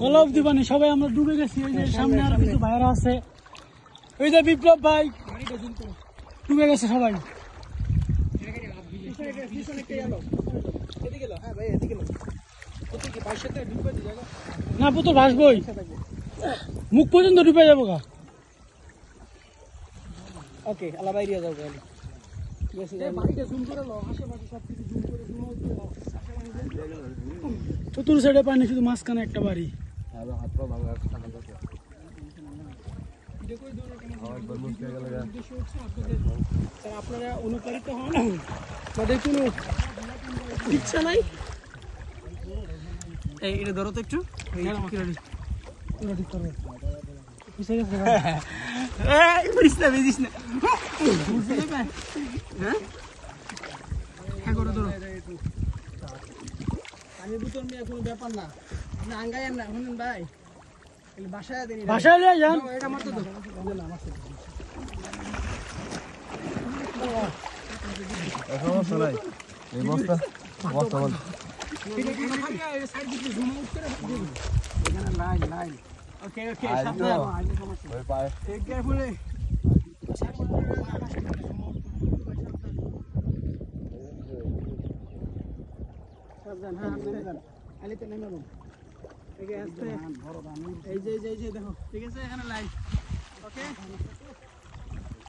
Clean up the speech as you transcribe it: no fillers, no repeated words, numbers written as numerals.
গলাব দিবানি সবাই আমরা ডুবে গেছি। ওই যে সামনে আর কিছু ভাইরা আছে, ওই যে বিপ্লব ভাই ডুবে গেছে সবাই। না পুতুল ভাসবই, মুখ পর্যন্ত ডুবে যাবো গা। ওকে আলা বাইরে যাও তাহলে। চতুর সাইডে পানি, শুধু মাঝখানে একটা বাড়ি। আপনারা অনুপ্রাণিত হন, তাদের কোনো ইচ্ছা নাই। এই এটা ধরো তো একটু, আমি বুতল নিয়ে কোনো ব্যাপার না, আপনি আঙ্গাইয়েন না শুনুন ভাই, বাসায় দেন, বাসায় নিয়ে যান। এটা মারতে দাও। সমস্যা নাই, এই বস্তা বস্তা বল। ওকে ওকে সাবধান, ওই পায় টেক কেয়ারফুলি। সাবধান, হ্যাঁ সাবধান, আলিতে নেমে যান। এই যে দেখো, ঠিক আছে এখানে লাইন। ওকে